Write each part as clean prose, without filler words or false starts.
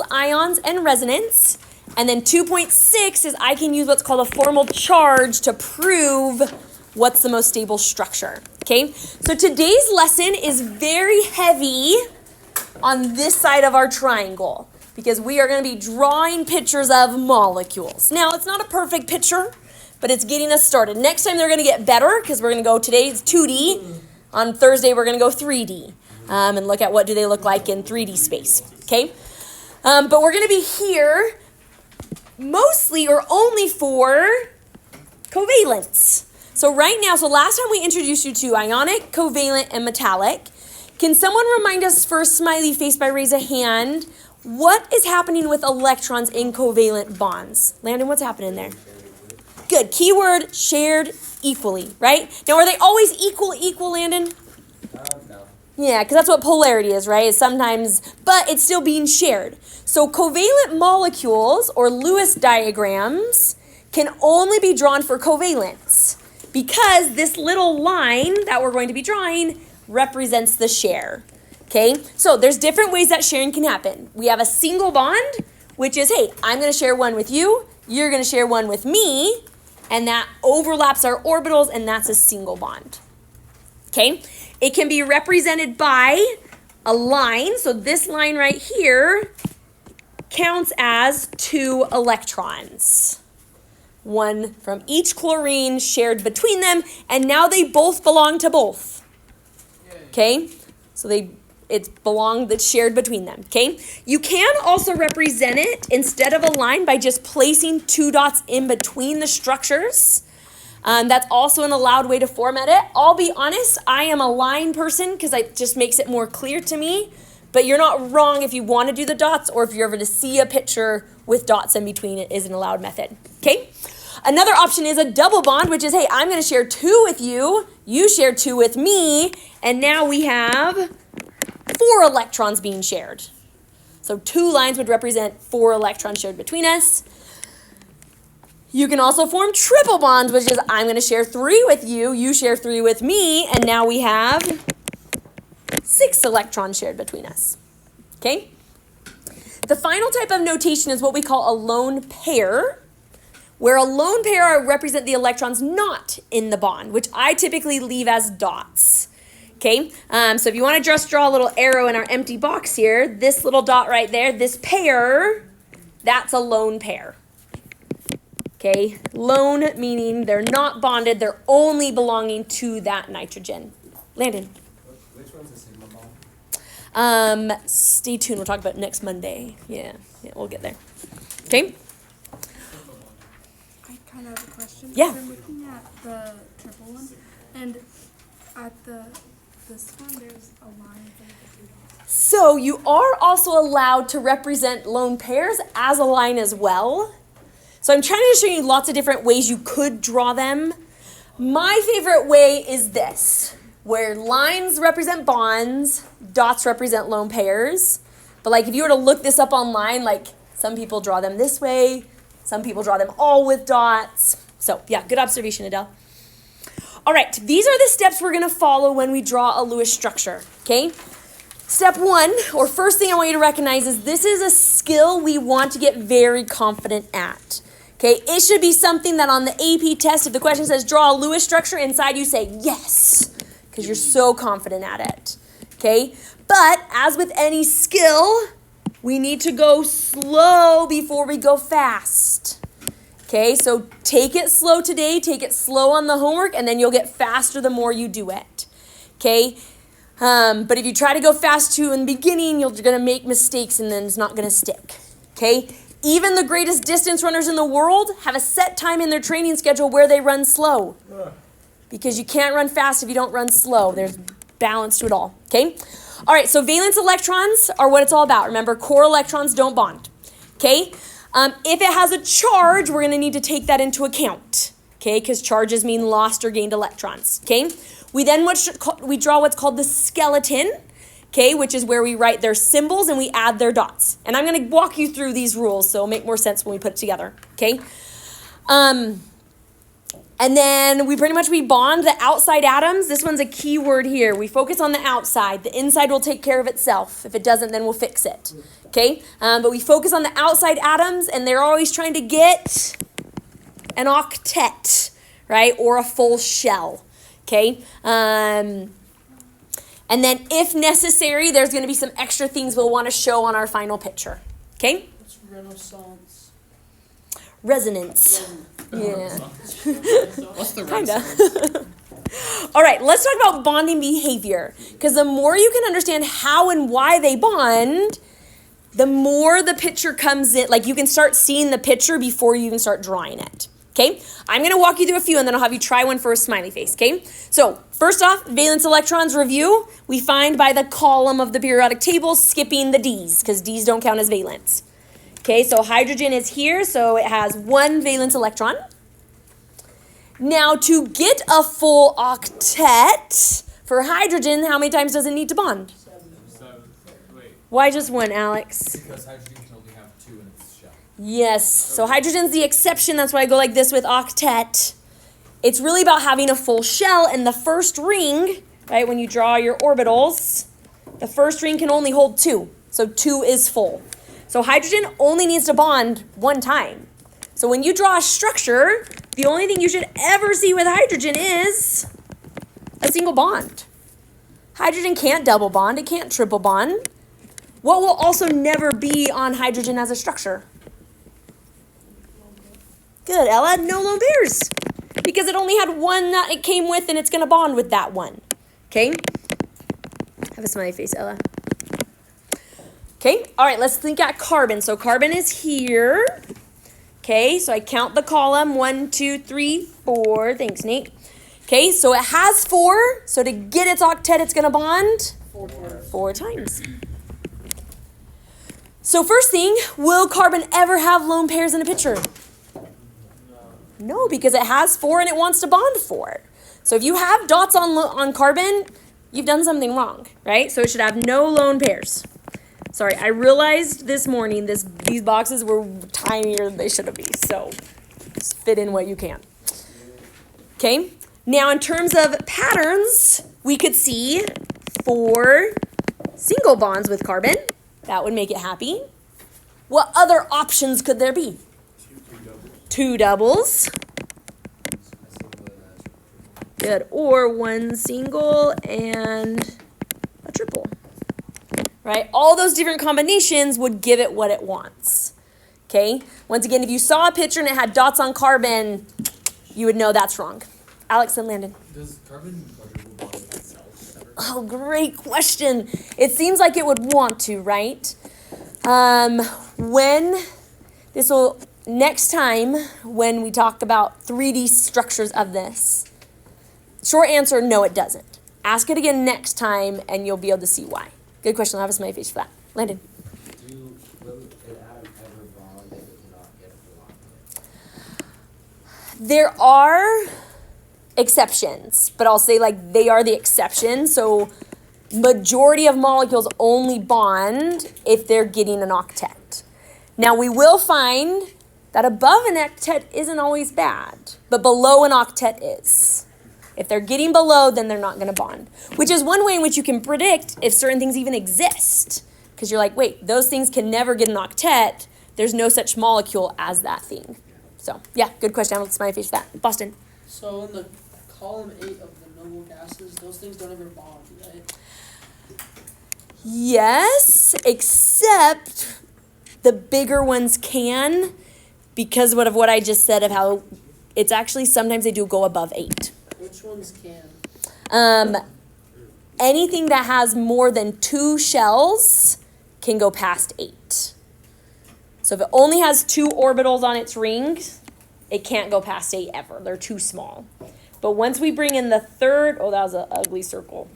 ions, and resonance. And then 2.6 is I can use what's called a formal charge to prove what's the most stable structure. Okay, so today's lesson is very heavy on this side of our triangle because we are going to be drawing pictures of molecules. Now, it's not a perfect picture, but it's getting us started. Next time they're going to get better because we're going to go, today it's 2D. On Thursday, we're going to go 3D and look at what do they look like in 3D space. Okay, but we're going to be here mostly or only for covalence. So right now, so last time we introduced you to ionic, covalent, and metallic. Can someone remind us first, smiley face, by raise a hand, what is happening with electrons in covalent bonds? Landon, what's happening there? Good. Keyword, shared equally, right? Now, are they always equal, Landon? No. Yeah, because that's what polarity is, right? It's sometimes, but it's still being shared. So covalent molecules, or Lewis diagrams, can only be drawn for covalence because this little line that we're going to be drawing represents the share. Okay, so there's different ways that sharing can happen. We have a single bond, which is, hey, I'm going to share one with you, you're going to share one with me, and that overlaps our orbitals, and that's a single bond. Okay, it can be represented by a line. So this line right here counts as 2 electrons. One from each chlorine shared between them, and now they both belong to both. Okay, so it's shared between them. Okay, you can also represent it instead of a line by just placing 2 dots in between the structures. That's also an allowed way to format it. I'll be honest, I am a line person because it just makes it more clear to me. But you're not wrong if you want to do the dots, or if you're ever to see a picture with dots in between, it is an allowed method. Okay. Another option is a double bond, which is, hey, I'm going to share 2 with you, you share 2 with me, and now we have 4 electrons being shared. So 2 lines would represent 4 electrons shared between us. You can also form triple bonds, which is I'm going to share 3 with you, you share 3 with me, and now we have 6 electrons shared between us. Okay? The final type of notation is what we call a lone pair, where a lone pair represent the electrons not in the bond, which I typically leave as dots. Okay, so if you want to just draw a little arrow in our empty box here, this little dot right there, this pair, that's a lone pair. Okay, lone meaning they're not bonded, they're only belonging to that nitrogen. Landon. Which one's a sigma bond? Stay tuned, we'll talk about it next Monday. Yeah, we'll get there. Okay. I kind of have a question. Yeah. I'm looking at the triple one, and at this one, there's a line with the 2 dots. So you are also allowed to represent lone pairs as a line as well. So I'm trying to show you lots of different ways you could draw them. My favorite way is this, where lines represent bonds, dots represent lone pairs. But like if you were to look this up online, like some people draw them this way, some people draw them all with dots. So yeah, good observation, Adele. All right, these are the steps we're going to follow when we draw a Lewis structure, okay? Step 1, or first thing I want you to recognize, is this is a skill we want to get very confident at, okay? It should be something that on the AP test, if the question says draw a Lewis structure, inside you say yes, because you're so confident at it, okay? But as with any skill, we need to go slow before we go fast. Okay, so take it slow today, take it slow on the homework, and then you'll get faster the more you do it. Okay, but if you try to go fast too in the beginning, you're going to make mistakes and then it's not going to stick. Okay, even the greatest distance runners in the world have a set time in their training schedule where they run slow. Because you can't run fast if you don't run slow. There's balance to it all. Okay, all right, so valence electrons are what it's all about. Remember, core electrons don't bond. Okay. If it has a charge, we're going to need to take that into account, okay, because charges mean lost or gained electrons, okay? We then we draw what's called the skeleton, okay, which is where we write their symbols and we add their dots. And I'm going to walk you through these rules, so it'll make more sense when we put it together, okay? And then we bond the outside atoms. This one's a key word here. We focus on the outside. The inside will take care of itself. If it doesn't, then we'll fix it. Okay, but we focus on the outside atoms, and they're always trying to get an octet, right, or a full shell. Okay, and then if necessary, there's going to be some extra things we'll want to show on our final picture. Okay. What's renaissance? Resonance. Yeah. What's the Kinda. All right, let's talk about bonding behavior. Because the more you can understand how and why they bond, the more the picture comes in. Like, you can start seeing the picture before you even start drawing it. Okay? I'm going to walk you through a few, and then I'll have you try one for a smiley face. Okay? So, first off, valence electrons review. We find by the column of the periodic table, skipping the Ds, because Ds don't count as valence. Okay, so hydrogen is here, so it has 1 valence electron. Now, to get a full octet for hydrogen, how many times does it need to bond? 7. Wait. Why just 1, Alex? Because hydrogen can only have 2 in its shell. Yes, so hydrogen's the exception. That's why I go like this with octet. It's really about having a full shell, and the first ring, right, when you draw your orbitals, the first ring can only hold 2. So 2 is full. So hydrogen only needs to bond 1 time. So when you draw a structure, the only thing you should ever see with hydrogen is a single bond. Hydrogen can't double bond. It can't triple bond. What will also never be on hydrogen as a structure? Good, Ella. No lone pairs. Because it only had 1 that it came with, and it's going to bond with that one. Okay? Have a smiley face, Ella. Okay, all right, let's think at carbon. So carbon is here. Okay, so I count the column, 1, 2, 3, 4. Thanks, Nate. Okay, so it has 4. So to get its octet, it's going to bond 4 times. So first thing, will carbon ever have lone pairs in a picture? No, because it has 4 and it wants to bond 4. So if you have dots on carbon, you've done something wrong, right? So it should have no lone pairs. Sorry, I realized this morning these boxes were tinier than they should have been, so just fit in what you can. Okay, now in terms of patterns, we could see 4 single bonds with carbon. That would make it happy. What other options could there be? 2 doubles. Good, or 1 single and a triple. Right? All those different combinations would give it what it wants. Okay? Once again, if you saw a picture and it had dots on carbon, you would know that's wrong. Alex and Landon. Does carbon quadruple bond with itself ever? Oh, great question. It seems like it would want to, right? Next time when we talk about 3D structures of this, short answer, no, it doesn't. Ask it again next time and you'll be able to see why. Good question. I'll have a smiley face for that. Landon. Will an atom ever bond if it cannot get a full octet? There are exceptions, but I'll say like they are the exception. So majority of molecules only bond if they're getting an octet. Now we will find that above an octet isn't always bad, but below an octet is. If they're getting below, then they're not going to bond, which is one way in which you can predict if certain things even exist. Because you're like, wait, those things can never get an octet. There's no such molecule as that thing. So, yeah, good question. I'm going to smiley face for that. Boston. So in the column 8 of the noble gases, those things don't ever bond, right? Yes, except the bigger ones can, because of what I just said of how it's actually sometimes they do go above 8. Which ones can? Anything that has more than 2 shells can go past 8. So if it only has 2 orbitals on its ring, it can't go past 8 ever. They're too small. But once we bring in the third, oh, that was an ugly circle.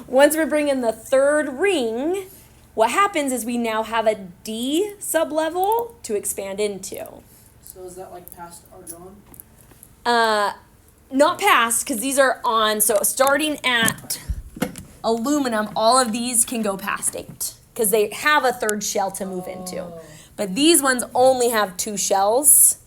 Once we bring in the third ring, what happens is we now have a D sublevel to expand into. So is that like past argon? Not past, because these are on, so starting at aluminum, all of these can go past 8, because they have a third shell to move into. But these ones only have 2 shells,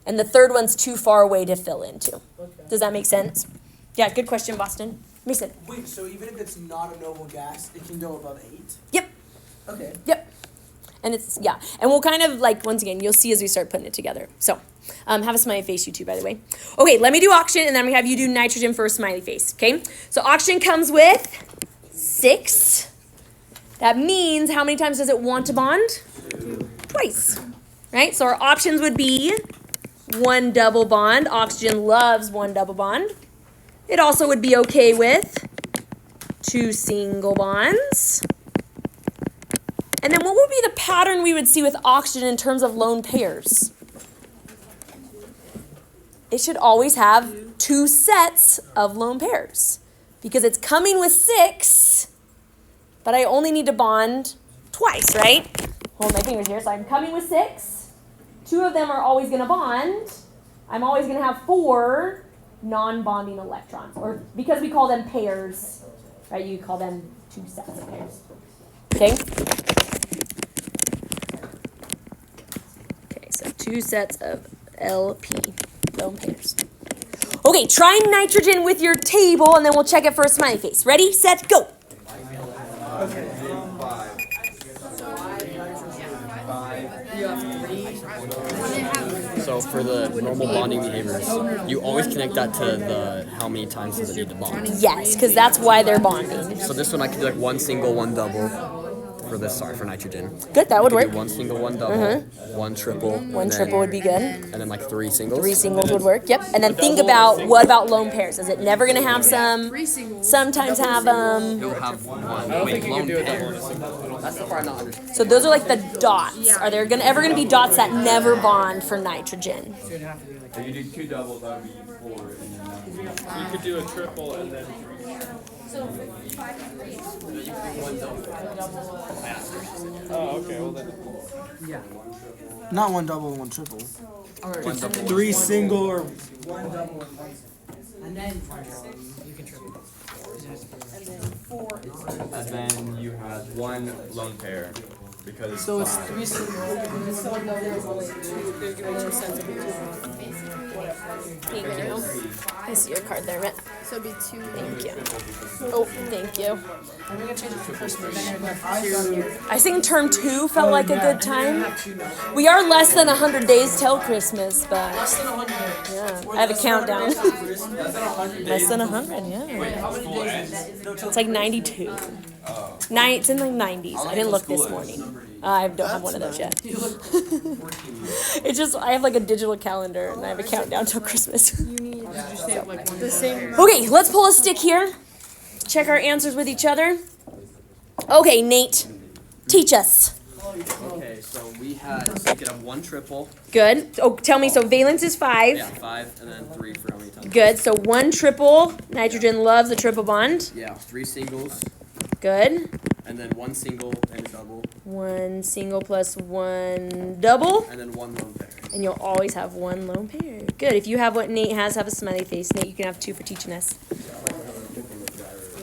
and the third one's too far away to fill into. Okay. Does that make sense? Yeah, good question, Boston. Mason. Wait, so even if it's not a noble gas, it can go above 8? Yep. Okay. Yep. And it's, yeah. And we'll kind of like, once again, you'll see as we start putting it together. So, have a smiley face, you two, by the way. Okay, let me do oxygen, and then we have you do nitrogen for a smiley face, okay? So oxygen comes with 6. That means how many times does it want to bond? Twice, right? So our options would be 1 double bond. Oxygen loves 1 double bond. It also would be okay with 2 single bonds. And then what would be the pattern we would see with oxygen in terms of lone pairs? It should always have 2 sets of lone pairs because it's coming with 6, but I only need to bond twice, right? Hold my fingers here. So I'm coming with 6. 2 of them are always going to bond. I'm always going to have 4 non-bonding electrons, or because we call them pairs, right? You call them 2 sets of pairs. Okay? Okay, so 2 sets of LP, lone pairs. Okay, try nitrogen with your table, and then we'll check it for a smiley face. Ready, set, go. So for the normal bonding behaviors, you always connect that to the how many times does it need to bond. Yes, because that's why they're bonding. So this one I could do like 1 single, 1 double. For this, sorry, for nitrogen. Good, that would I could work. do 1 single, 1 double, 1 triple. 1 triple would be good. And then like 3 singles. 3 singles would work. Yep. And then think about, what about lone pairs? Is it never going to have some? Sometimes have them. You'll have 1. Wait, lone pair. That's the part I don't understand. So those are like the dots. Are there ever going to be dots that never bond for nitrogen? If you do 2 doubles, that would be 4. And then that would be... You could do a triple and then 3. Oh, okay. Well then. Not 1 double and 1 triple. One double. 3 single or And then you can triple. And then you have 1 lone pair. Because So it's 3 singles. So no, there's only 2. They're giving 2 sets of Thank you. I see your card there, Matt. So it'd be 2. Thank you. Oh, thank you. I'm gonna change it for Christmas. I think term 2 felt like a good time. We are less than 100 days till Christmas, but yeah, I have a countdown. Less than 100, yeah. It's like 92. It's in the 90s. I didn't look this morning. I don't have one of those yet. It's just, I have like a digital calendar and I have a countdown till Christmas. Okay, let's pull a stick here. Check our answers with each other. Okay, Nate, teach us. Okay, so we had, so you could have 1 triple. Good. Oh, tell me, so valence is 5. Yeah, 5, and then 3 for how many times? Good. So 1 triple. Nitrogen loves a triple bond. Yeah, 3 singles, Good. and then 1 single and a double, 1 single plus 1 double. and then 1 lone pair. And you'll always have 1 lone pair. Good. If you have what Nate has, have a smiley face. Nate, you can have 2 for teaching us.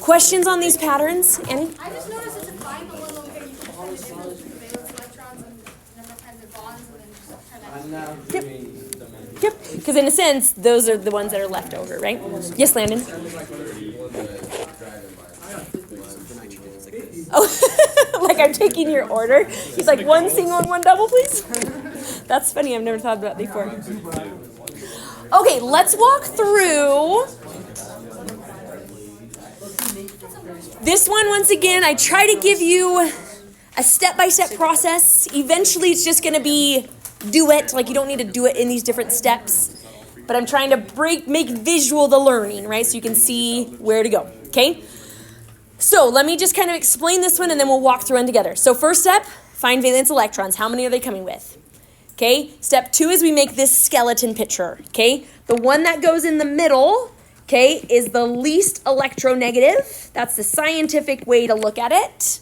Questions on these patterns, Annie? I just noticed it's a fine but lone pair. You can kind of do valence electrons and number of times it bonds and then just try that. I'm now doing the math. Yep. Because in a sense, those are the ones that are left over, right? Yes, Landon? Oh, like I'm taking your order. He's like 1 single and 1 double, please. That's funny. I've never thought about that before. Okay, let's walk through this one once again. I try to give you a step-by-step process. Eventually, it's just going to be do it. Like you don't need to do it in these different steps. But I'm trying to make visual the learning, right? So you can see where to go. Okay. So let me just kind of explain this one and then we'll walk through one together. So first step, find valence electrons. How many are they coming with? Okay, step 2 is we make this skeleton picture. Okay, the one that goes in the middle, okay, is the least electronegative. That's the scientific way to look at it.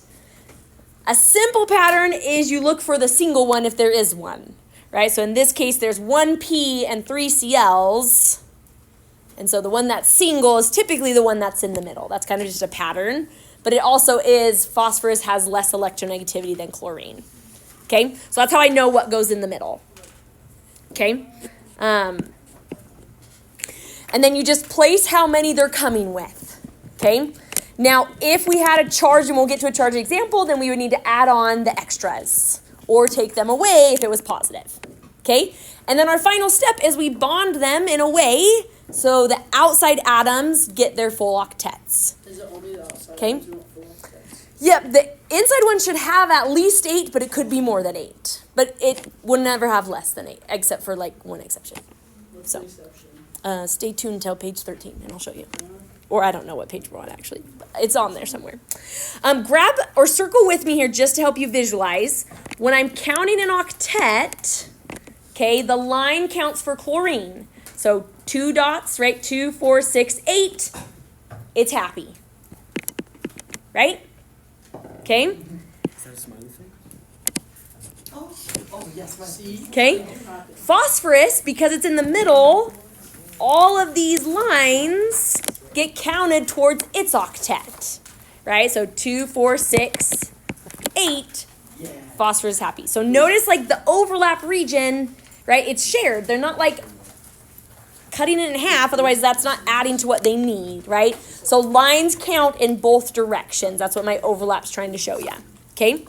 A simple pattern is you look for the single one if there is one, right? So in this case, there's 1 P and 3 Cls. And so the one that's single is typically the one that's in the middle. That's kind of just a pattern. But it also is phosphorus has less electronegativity than chlorine. Okay? So that's how I know what goes in the middle. Okay? And then you just place how many they're coming with. Okay? Now, if we had a charge, and we'll get to a charge example, then we would need to add on the extras. or take them away if it was positive. Okay? And then our final step is we bond them in a way so the outside atoms get their full octets. Is it only the outside? Okay. ones who want full octets? Yep, the inside one should have at least 8, but it could be more than 8. But it would never have less than 8, except for like one exception. What's So. the exception? Stay tuned until page 13, and I'll show you. Or I don't know what page we're on, actually. But it's on there somewhere. Grab or circle with me here just to help you visualize. When I'm counting an octet, okay, the line counts for chlorine. So 2 dots, right? 2, 4, 6, 8. It's happy. Right? Okay? Is that a smiley face? Oh yes, see? Okay? Phosphorus, because it's in the middle, all of these lines get counted towards its octet, right? So 2, 4, 6, 8, phosphorus is happy. So notice like the overlap region, right? It's shared. They're not like cutting it in half, otherwise that's not adding to what they need, right? So lines count in both directions. That's what my overlap's trying to show you, okay?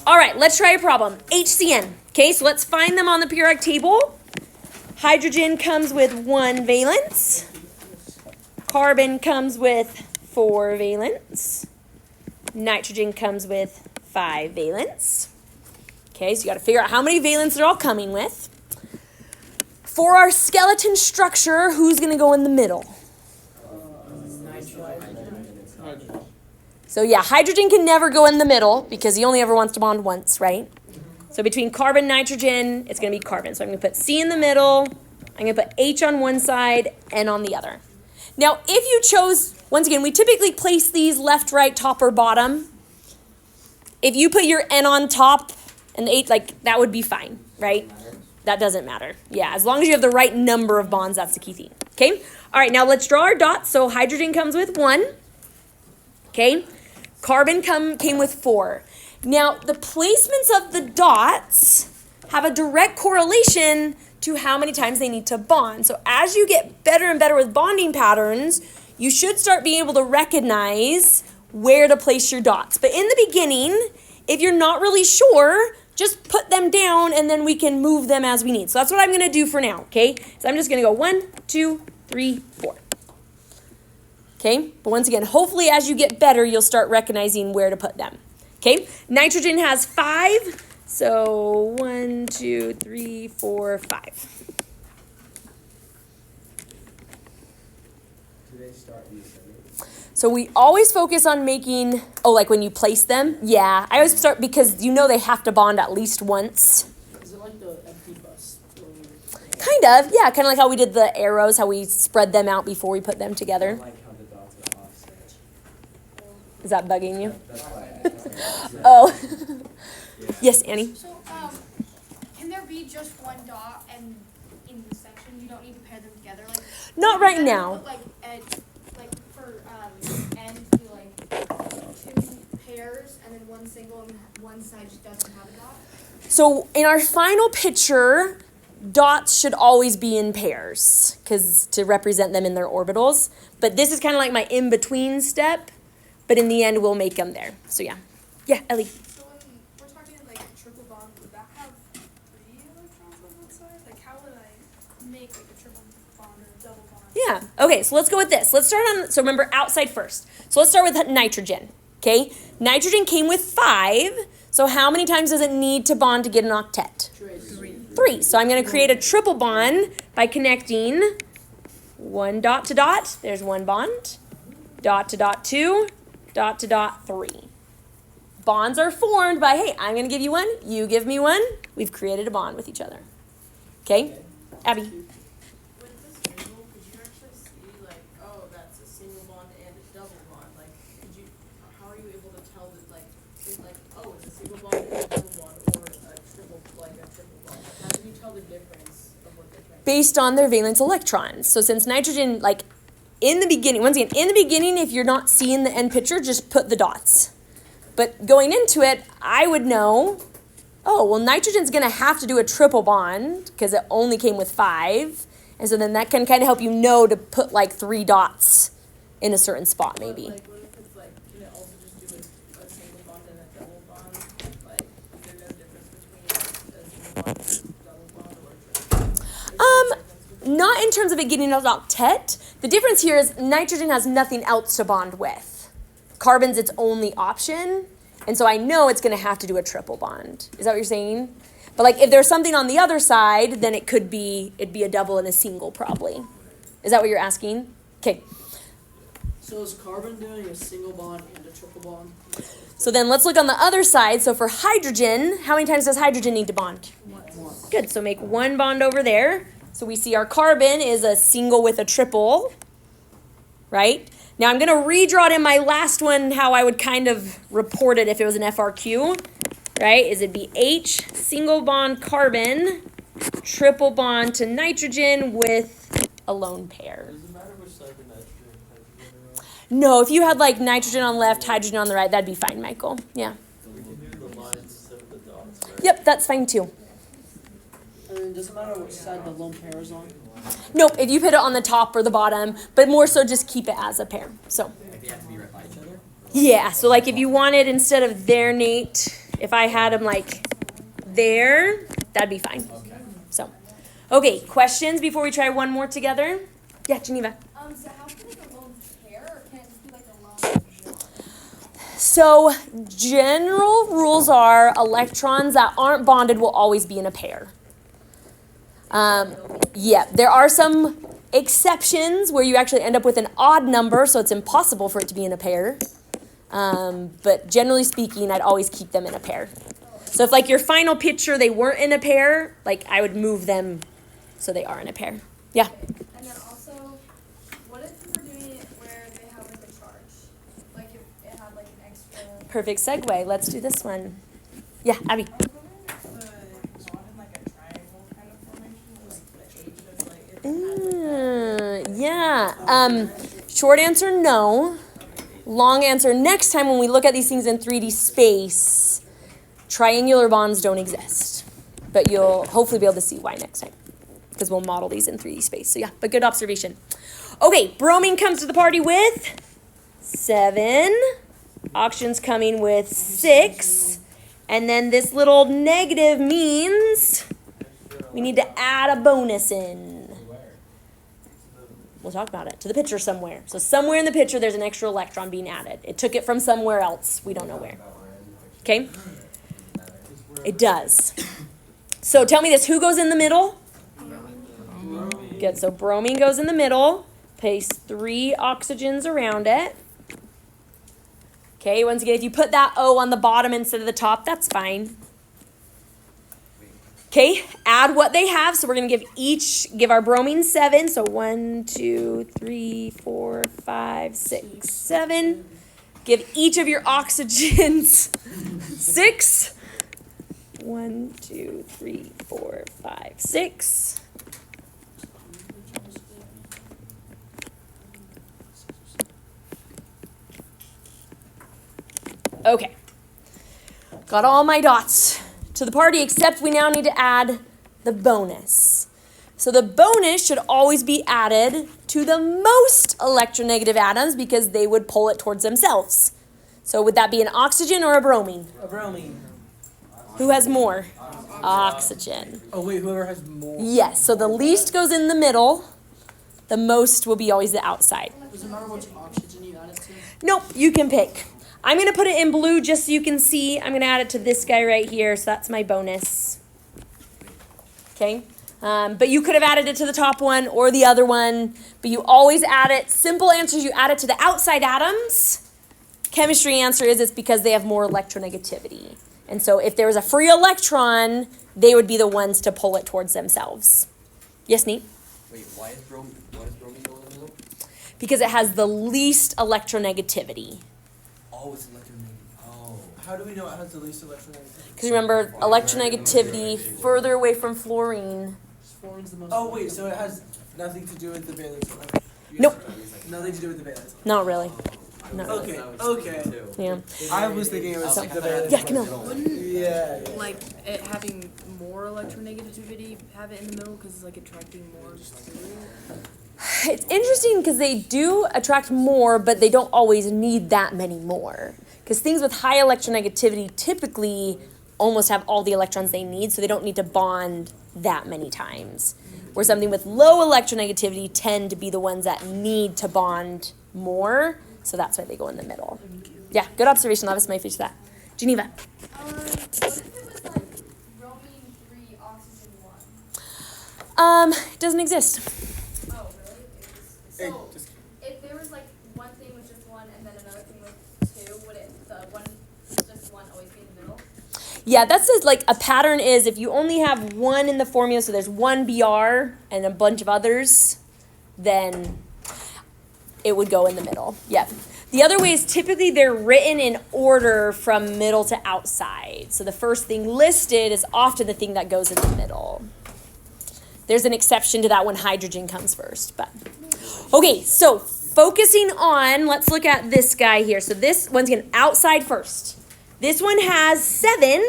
All right, let's try a problem. HCN, okay? So let's find them on the periodic table. Hydrogen comes with 1 valence. Carbon comes with 4 valence. Nitrogen comes with 5 valence. Okay, so you got to figure out how many valence they're all coming with. For our skeleton structure, who's going to go in the middle? So yeah, hydrogen can never go in the middle because he only ever wants to bond once, right? So between carbon and nitrogen, it's going to be carbon. So I'm going to put C in the middle. I'm going to put H on one side, N on the other. Now, if you chose, once again, we typically place these left, right, top, or bottom. If you put your N on top and the H, like, that would be fine, right? That doesn't matter. Yeah, as long as you have the right number of bonds, that's the key thing. Okay? All right, now let's draw our dots. So hydrogen comes with 1. Okay? Carbon came with 4. Now, the placements of the dots have a direct correlation to how many times they need to bond. So as you get better and better with bonding patterns, you should start being able to recognize where to place your dots. But in the beginning, if you're not really sure, just put them down and then we can move them as we need. So that's what I'm going to do for now, okay? So I'm just going to go 1, 2, 3, 4. Okay? But once again, hopefully as you get better, you'll start recognizing where to put them. Okay? Nitrogen has 5. So 1, 2, 3, 4, 5. Do they start in the center? So we always focus on making, like when you place them? Yeah, I always start because you know they have to bond at least once. Is it like the empty bus? Kind of, yeah, kind of like how we did the arrows, how we spread them out before we put them I together. like how the dots are offset. Is that bugging you? That's why I Oh. Yes, Annie? So, can there be just one dot and in the section you don't need to pair them together? Like Not right better to now. put, like for N to do like 2 pairs and then 1 single and one side just doesn't have a dot. So in our final picture, dots should always be in pairs because to represent them in their orbitals. But this is kind of like my in-between step, but in the end we'll make them there. So yeah. Yeah, Ellie. So when we're talking like a triple bond, would that have 3 electrons on one side? Like how would I make like a triple bond or a double bond? Yeah. Okay, so let's go with this. Let's start on, so remember outside first. So let's start with nitrogen, okay? Nitrogen came with 5, so how many times does it need to bond to get an octet? 3. So I'm going to create a triple bond by connecting 1 dot to dot. There's 1 bond. Dot to dot 2. Dot to dot 3. Bonds are formed by, hey, I'm going to give you 1. You give me 1. We've created a bond with each other. Okay? Abby. With this table, could you actually see like, oh, that's a single bond and a double bond? Like, how are you able to tell that like, oh, it's a single bond and a double bond, or a triple bond? How do you tell the difference of what they're trying to Based on their valence electrons. So since nitrogen, like in the beginning, once again, in the beginning, if you're not seeing the end picture, just put the dots. But going into it, I would know, oh, well, nitrogen's going to have to do a triple bond because it only came with 5. And so then that can kind of help you know to put like 3 dots in a certain spot maybe. Like, what if it's like, can it also just do a single bond and a double bond? Like, they're Not in terms of it getting an octet. The difference here is nitrogen has nothing else to bond with. Carbon's its only option, and so I know it's going to have to do a triple bond. Is that what you're saying? But like if there's something on the other side, then it'd be a double and a single probably. Is that what you're asking? Okay. So is carbon doing a single bond and a triple bond? So then let's look on the other side. So for hydrogen, how many times does hydrogen need to bond? One. Good. So make one bond over there. So we see our carbon is a single with a triple, right? Now I'm going to redraw it in my last one how I would kind of report it if it was an FRQ, right? Is it'd be H, single bond carbon, triple bond to nitrogen with a lone pair. Does it matter which side the nitrogen are No, if you had like nitrogen on the left, hydrogen on the right, that'd be fine, Michael. Yeah. We can do the lines instead of the dots, right? Yep, that's fine too. And it doesn't matter which side the lone pair is on. Nope, if you put it on the top or the bottom, but more so just keep it as a pair. So, Like they have to be right by each other? yeah, so like if you wanted instead of there, Nate, if I had them like there, that'd be fine. Okay. So, okay, questions before we try one more together? Yeah, Geneva. So how can it be a lone pair, or can it just be like a lone one? So, general rules are electrons that aren't bonded will always be in a pair. Yeah, there are some exceptions where you actually end up with an odd number, so it's impossible for it to be in a pair. But generally speaking, I'd always keep them in a pair. So if like your final picture, they weren't in a pair, like I would move them so they are in a pair. Yeah. And then also, what if we're doing it where they have like a charge? Like if it had like an extra. Perfect segue. Let's do this one. Yeah, Abby. Yeah. Short answer, no. Long answer, next time when we look at these things in 3D space, triangular bonds don't exist. But you'll hopefully be able to see why next time, because we'll model these in 3D space. So yeah, but good observation. Okay, bromine comes to the party with 7. Oxygen's coming with 6. And then this little negative means we need to add a bonus in. We'll talk about it. To the picture somewhere. So somewhere in the picture there's an extra electron being added. It took it from somewhere else. We don't know where. Okay? It does. So tell me this. Who goes in the middle? Good. So bromine goes in the middle. Place 3 oxygens around it. Okay, once again, if you put that O on the bottom instead of the top, that's fine. Okay, add what they have. So we're going to give our bromine 7. So 1, 2, 3, 4, 5, 6, 7. Give each of your oxygens 6. 1, 2, 3, 4, 5, 6. Okay. Got all my dots to the party, except we now need to add the bonus. So the bonus should always be added to the most electronegative atoms because they would pull it towards themselves. So would that be an oxygen or a bromine? A bromine. Who has more? Oxygen. Oh wait, whoever has more. Yes, so the least goes in the middle. The most will be always the outside. Does it matter which oxygen you add it to? Nope, you can pick. I'm going to put it in blue just so you can see. I'm going to add it to this guy right here, so that's my bonus. Okay? But you could have added it to the top one or the other one, but you always add it. Simple answer is you add it to the outside atoms. Chemistry answer is it's because they have more electronegativity. And so if there was a free electron, they would be the ones to pull it towards themselves. Yes, Nate? Wait, why is bromine going in the middle? Because it has the least electronegativity. Oh, it's electronegative. Oh. How do we know it has the least electronegativity? Because remember, electronegativity further away from fluorine. Fluorine's the most. Oh wait, so it has nothing to do with the valence electron. Nope. Nothing to do with the valence. Not really. No. Okay. Okay. Yeah. I was thinking it was So- the valence. Yeah, Camille. Yeah. Like it having more electronegativity, have it in the middle because it's like attracting more fluid. It's interesting because they do attract more, but they don't always need that many more. Because things with high electronegativity typically almost have all the electrons they need, so they don't need to bond that many times. Where something with low electronegativity tend to be the ones that need to bond more, so that's why they go in the middle. Yeah, good observation, Levis. Might finish that. Geneva. What if it was like bromine 3, oxygen 1? It doesn't exist. Oh, really? So, if there was like one thing with just 1 and then another thing with 2, would the one with just 1 always be in the middle? Yeah, that's like a pattern is if you only have 1 in the formula, so there's 1 Br and a bunch of others, then it would go in the middle. Yep. The other way is typically they're written in order from middle to outside. So the first thing listed is often the thing that goes in the middle. There's an exception to that when hydrogen comes first. But okay, so focusing on, let's look at this guy here. So this one's going outside first. This one has 7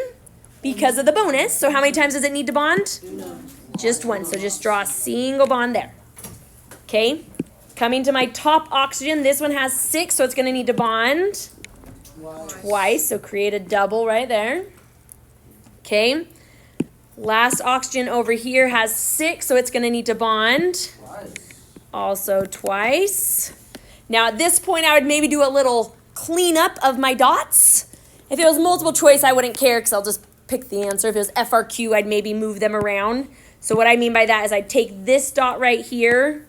because of the bonus. So how many times does it need to bond? Just 1. So just draw a single bond there. Okay. Coming to my top oxygen, this one has 6, so it's going to need to bond twice. So create a double right there. Okay. Last oxygen over here has 6, so it's going to need to bond also twice. Now at this point, I would maybe do a little cleanup of my dots. If it was multiple choice, I wouldn't care because I'll just pick the answer. If it was FRQ, I'd maybe move them around. So what I mean by that is I'd take this dot right here,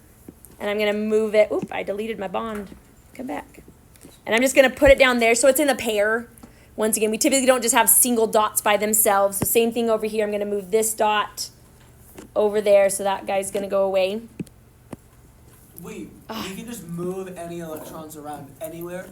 and I'm going to move it. Oop, I deleted my bond. Come back. And I'm just going to put it down there so it's in a pair. Once again, we typically don't just have single dots by themselves. So same thing over here. I'm going to move this dot over there so that guy's going to go away. Wait, you can just move any electrons around anywhere?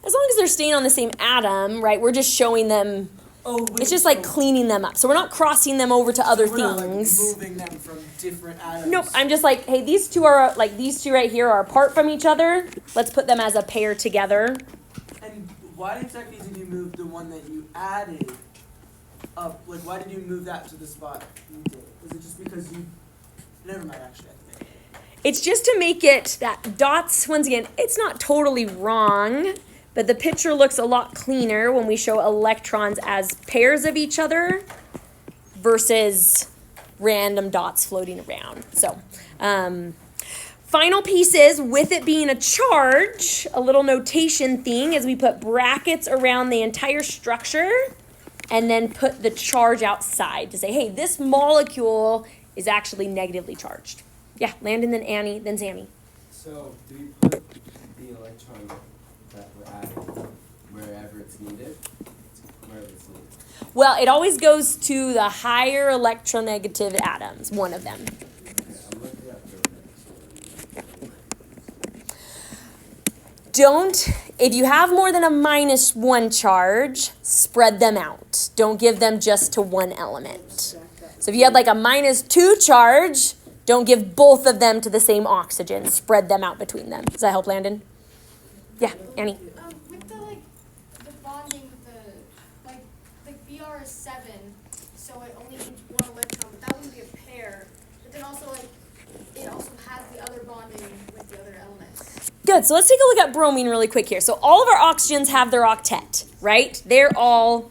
As long as they're staying on the same atom, right? We're just showing them. Oh, wait, It's just like cleaning them up. So we're not crossing them over to other we're not, like, things. moving them from different atoms. Nope, I'm just like, hey, these two are, like, these two right here are apart from each other. Let's put them as a pair together. And why exactly did you move the one that you added up? Like, why did you move that to the spot you did? Is it just because you... Never mind, actually, I think. It's just to make it that dots, once again, it's not totally wrong, but the picture looks a lot cleaner when we show electrons as pairs of each other versus random dots floating around. So, final piece is, with it being a charge, a little notation thing is we put brackets around the entire structure and then put the charge outside to say, hey, this molecule is actually negatively charged. Yeah, Landon, then Annie, then Sammy. So, do we put the electron that we're adding wherever it's needed? Wherever it's needed. Well, it always goes to the higher electronegative atoms, one of them. I'm looking at If you have more than a -1 charge, spread them out. Don't give them just to one element. So if you had like a -2 charge, don't give both of them to the same oxygen. Spread them out between them. Does that help, Landon? Yeah, Annie. With the bonding with the BR is 7, so it only needs 1 electron, but that wouldn't be a pair. But then also it also has the other bonding with the other elements. Good, so let's take a look at bromine really quick here. So all of our oxygens have their octet, right? They're all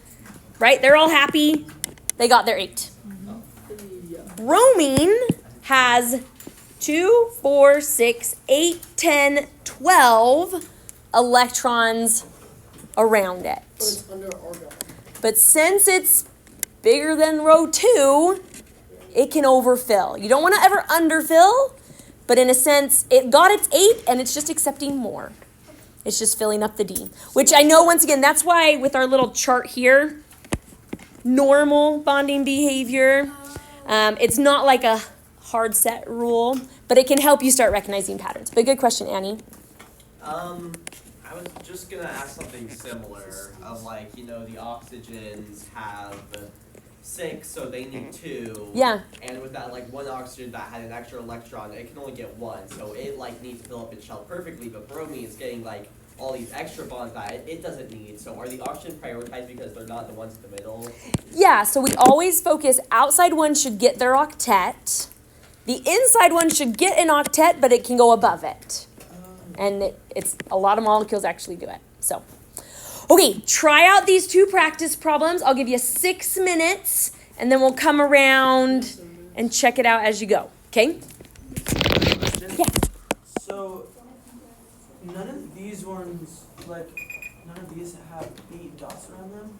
happy. They got their 8. Bromine has 2, 4, 6, 8, 10, 12 electrons around it. But it's under order. But since it's bigger than row 2, it can overfill. You don't want to ever underfill, but in a sense, it got its 8 and it's just accepting more. It's just filling up the D, which I know, once again, that's why with our little chart here, normal bonding behavior, it's not like a hard set rule, but it can help you start recognizing patterns. But good question, Annie. I was just gonna ask something similar of like, the oxygens have 6, so they need 2. Yeah. And with that one oxygen that had an extra electron, it can only get 1, so it needs to fill up its shell perfectly, but bromine is getting all these extra bonds that it doesn't need. So are the oxygen prioritized because they're not the ones in the middle? Yeah, so we always focus, outside one should get their octet. The inside one should get an octet, but it can go above it. And it's a lot of molecules actually do it. So, Okay, try out these 2 practice problems. I'll give you 6 minutes, and then we'll come around and check it out as you go. Okay? Yeah. So, none of these ones, like, none of these have 8 dots around them?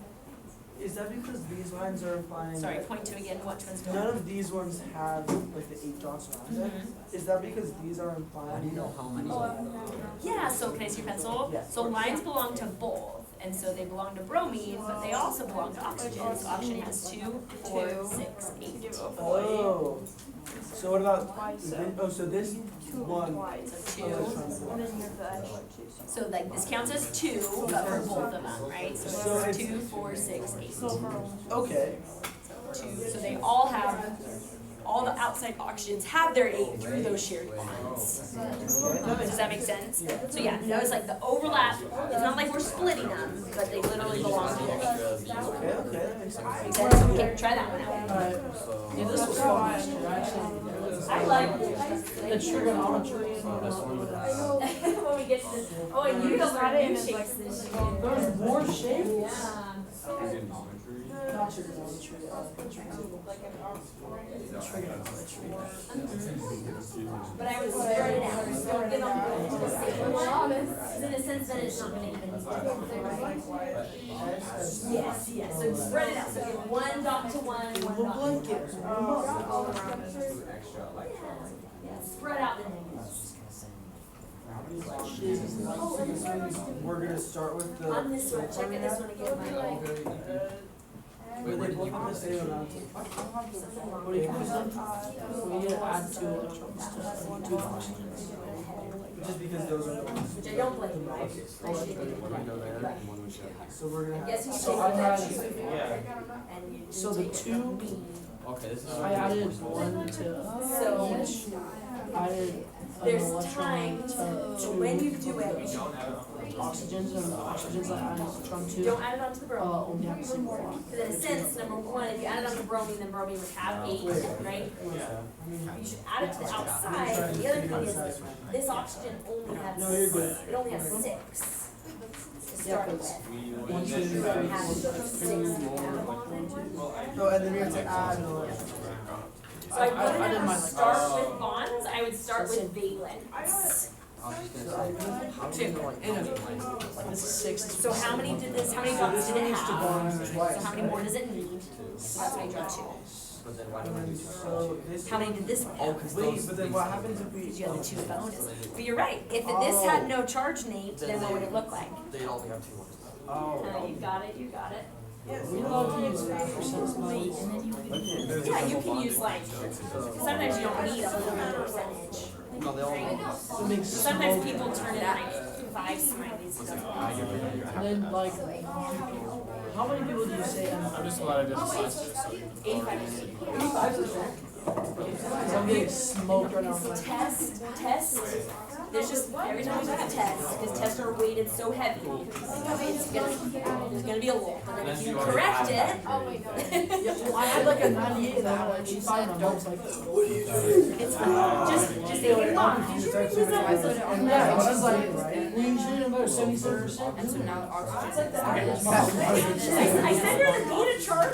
Is that because these lines are implying Sorry, that point to again. Which one's none of these ones have, like, the 8 dots around them? Is that because these are implying how many? Yeah, so can I see your pencil? Yes. So lines belong to both, and so they belong to bromine, but they also belong to oxygen. So oxygen has 2, 4, 6, 8. Oh. So what about, so this one. So 2. So like this counts as 2, but for both of them, right? So it's 2, 4, 6, 8. Okay. 2. So they all have, all the outside oxygens have their 8 through those shared bonds. Does that make sense? So yeah, notice like the overlap, it's not like we're splitting them, but they literally belong together. Okay, that makes sense. Make sense? Okay, try that one out. Yeah, this was fun. Actually, I like the trigonometry. when we get to this. Oh, and you don't learn new shapes this year. There's more shapes. Yeah. Not trigonometry. But I would spread it out. Don't give them to the same one. In a sense that it's not going to even Yes. So spread it out. So give 1 dot to 1, 1 dot to 1. Yeah, spread out the negatives. We're gonna start with the. On this one, check it this one again, Michael. Were they both on the same amount? What do you use them? We need to add 2 electrons to 2 oxygens. Just because those are the ones. Which I don't blame you, right? I should So we're gonna have. Guess who So takes I that had, 2? And you so the 2, Okay, this is. I added 1 to So each. Added an there's electron time to to when you do it, oxygens, and the oxygens I added electron to. don't add it onto the bromine. Only have a single one. Because in a sense, number 1, if you add it onto bromine, then bromine would have 8, right? You should add it to the outside. The other thing is, this oxygen only has, No, you're good. it only has 6 to start with. 1, 2, 3, 4. No, and then we have to add an electron. So I wouldn't I did mine like start with bonds, I would start with valence. This is 6. So how many did this, how many dots did it have? So how many more does it need? So that's why you draw 2. So this. How many did this one have? Wait, but then what happens if we? Because you have the 2 bonus. But you're right, if this had no charge, Nate, then what would it look like? They'd all have 2 ones. Oh. You got it, you got it. We love to use 5% weight. Yeah, you can use like, sometimes you don't need a whole percentage. No, they all. It makes Sometimes smoke. people turn in like 5 smileys. And then like, how many people do you say I'm just glad I didn't slice it. 85%. Because I'm getting smoked right now. Test. There's just, every time we do a test, because tests are weighted so heavy, there's gonna be a lull. But then if you correct it, Yeah, well, I had like a 98 and I had like 85 and I was like, it's fine. Just say what you're on. yeah, it's just like, well, you should have about 77%. And so now the oxygen's like that. I said you're the data chart.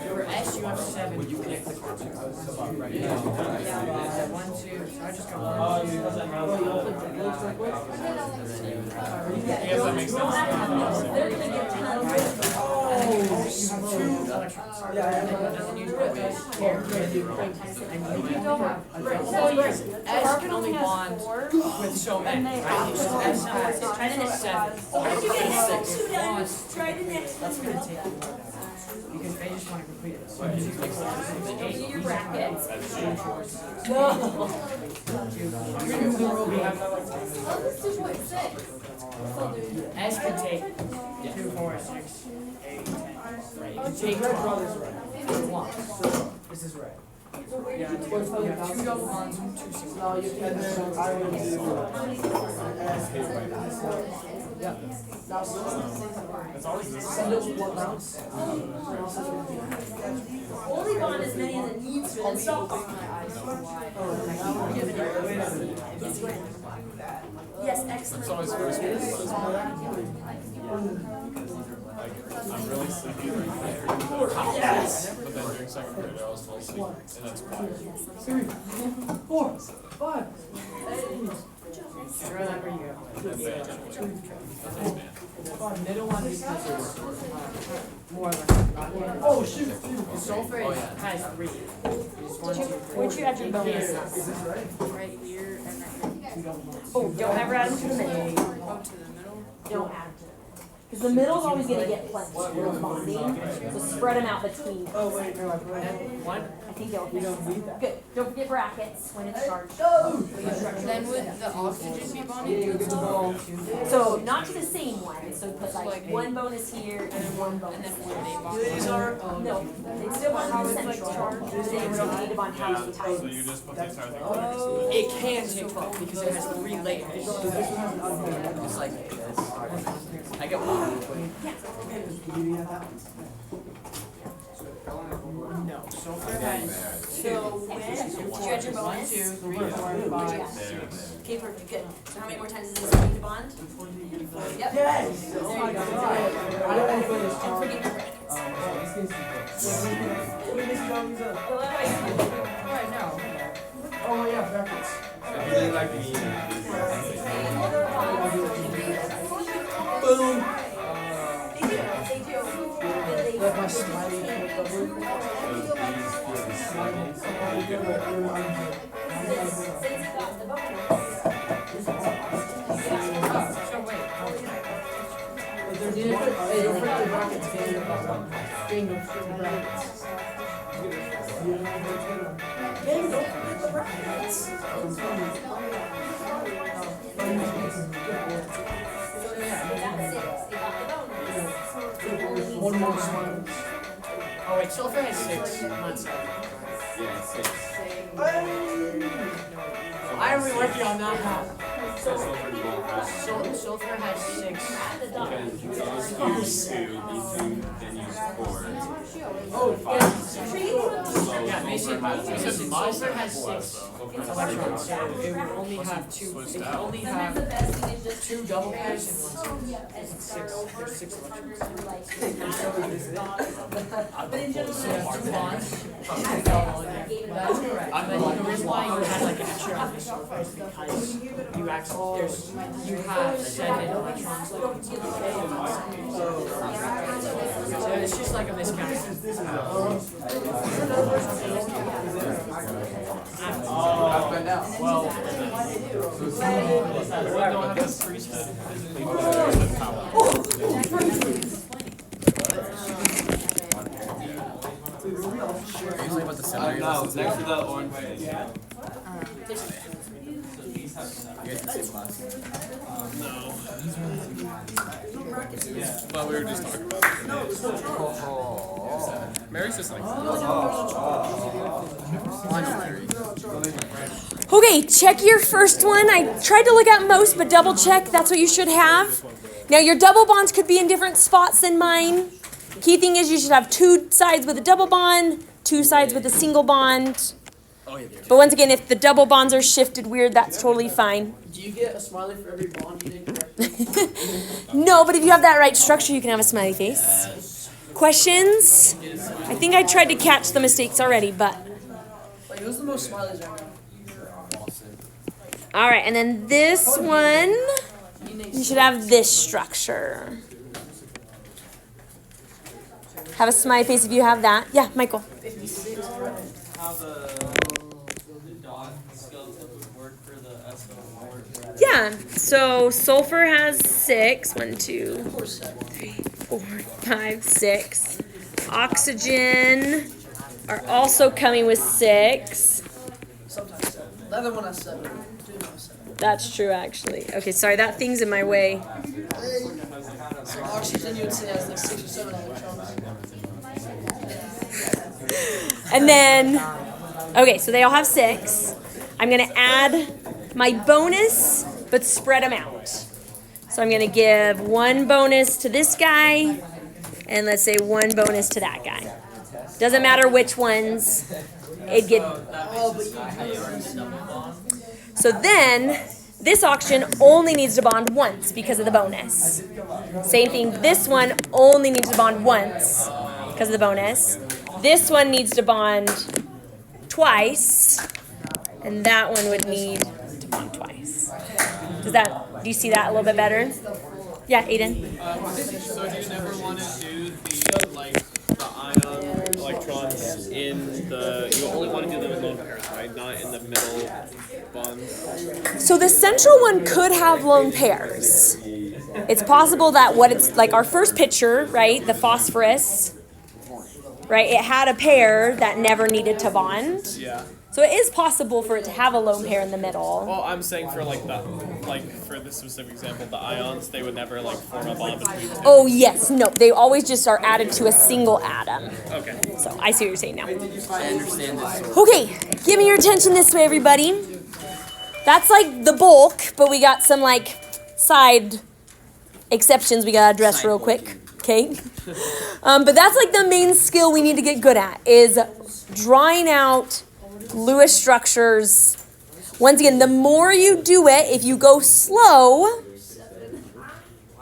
For S, you have 7. Would you connect the carbon? Yeah, 1, 2. I just got 1. Yes, that makes sense. They're gonna get tons. So yes, S can only bond with so many, right? So S has, try the next 7. What did you get? 2 done. Try the next That's one. gonna take a while. Because they just want to complete it. So Do your brackets. no. S can take 2, 4, 6, 8, 10. Right? You can take 1. This is right. Yeah, 2 double bonds, 2 single. No, you can. And then I would do. Yeah. Send it 1 round. Only bond is many as it needs to, then stop. Yes, excellent. It's always first grade. Like, I'm really sleepy right now. Yes. But then during second grade, I always fall asleep. And that's why. 3, 4, 5. Wherever you go. Middle one because it's more like Oh shoot! sulfur has 3. It's 1, 2, 3. Where'd you add your bonus? Right here and right here. Oh, don't ever add them to the middle. Oh, to the middle? Don't add them to the middle. Because the middle's always going to get plenty of bonding. So spread them out between. Oh wait, no, I put One. I think they'll You don't need that. Good. Don't forget brackets when it's charged. Then would the oxygen be bonded to the wall? So not to the same one. So put like one bonus here and then one bonus And then there. would they bond? These are. No, they still bond to the central. They don't need to bond house to So house. you just put the entire thing. It can take 12 because it has 3 layers. This one has an unfair. Just like this. I get one. Do you have that one? No. Sulfur has So when did you add your 1, bonus? 2, 3, 4, 5, 6. Okay, perfect. Good. So how many more times does this need to bond? Yep. Yes! Oh my god. I don't want to put this And forget your brackets. Right now. Oh yeah, brackets. I really like the Boom! They do. They do. Like my smiley cover. Since you got the bonus. So wait. Hey, don't forget the brackets. Gang, don't forget the brackets. Gang, don't forget the brackets. One more smile. Oh wait, sulfur has 6. Not 7. Yeah, 6. I am working on that half. Sulfur you won't have. Sulfur has 6. Because use 2, these 2, then use 4. Oh, Yeah, basically, sulfur has 6 electrons, so it will only have 2. It can only have 2 double pairs and 1 single. There's 6 electrons. But in general, So you have 2 bonds. That's correct. And then the reason why you had like an extra on the sulfur is because you actually you have 7 electrons left. So it's just like a miscount. Well, we don't have the priesthood physically, but there's the power. Usually about the center. No, next to the orange thing. You guys can see class. But we were just talking about it. Mary's just like, okay, check your first one. I tried to look at most, but double check. That's what you should have. Now, your double bonds could be in different spots than mine. Key thing is you should have 2 sides with a double bond, 2 sides with a single bond. But once again, if the double bonds are shifted weird, that's totally fine. do you get a smiley for every bond you did correctly? No, but if you have that right structure, you can have a smiley face. Questions? I think I tried to catch the mistakes already, but... Like, who's the most smileys right now? All right, and then this one, you should have this structure. Have a smiley face if you have that. Yeah, Michael. 56, right? How the dog skeleton would work for the SO4. Yeah, so sulfur has 6. 1, 2, 3, 4, 5, 6. Oxygen are also coming with 6. Sometimes 7. The other one has 7. Two has 7. That's true, actually. Okay, sorry, that thing's in my way. So oxygen you would say has like 6 or 7 electrons. And then, okay, so they all have 6. I'm going to add my bonus, but spread them out. So I'm going to give 1 bonus to this guy, and let's say 1 bonus to that guy. Doesn't matter which ones. It'd get. So then, this oxygen only needs to bond once because of the bonus. Same thing, this one only needs to bond once because of the bonus. This one needs to bond twice, and that one would need to bond twice. Do you see that a little bit better? Yeah, Aiden? So do you never want to do the ion electrons in you only want to do them in lone pairs, right? Not in the middle bonds? So the central one could have lone pairs. It's possible that what it's like our first picture, right, the phosphorus, right, it had a pair that never needed to bond. Yeah. So it is possible for it to have a lone pair in the middle. Well, I'm saying for for this specific example, the ions, they would never form a bond between two. Oh yes, no, they always just are added to a single atom. Okay. So I see what you're saying now. I understand this. Okay, give me your attention this way, everybody. That's like the bulk, but we got some side exceptions we gotta address real quick. Okay. But that's the main skill we need to get good at is drawing out Lewis structures. Once again, the more you do it, if you go slow,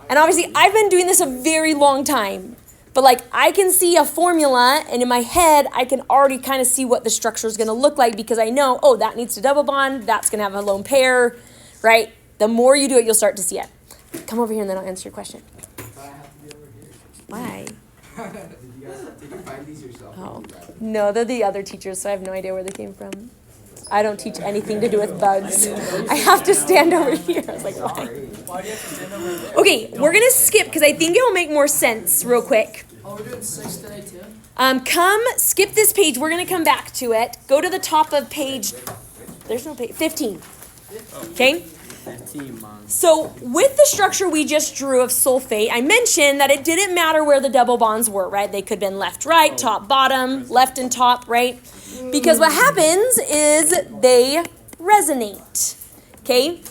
and obviously I've been doing this a very long time, but I can see a formula, and in my head I can already kind of see what the structure is going to look like because I know, oh, that needs to double bond, that's going to have a lone pair, right? The more you do it, you'll start to see it. Come over here and then I'll answer your question. Why? Did you find these yourself? Oh, no, they're the other teachers, so I have no idea where they came from. I don't teach anything to do with bugs. I have to stand over here. I was like, why? Okay, we're going to skip because I think it will make more sense real quick. Oh, we're doing 6 today too? Come, skip this page. We're going to come back to it. Go to the top of page, there's no page, 15. Okay? 15 months. So with the structure we just drew of sulfate, I mentioned that it didn't matter where the double bonds were, right? They could have been left, right, top, bottom, left and top, right? Because what happens is they resonate, okay?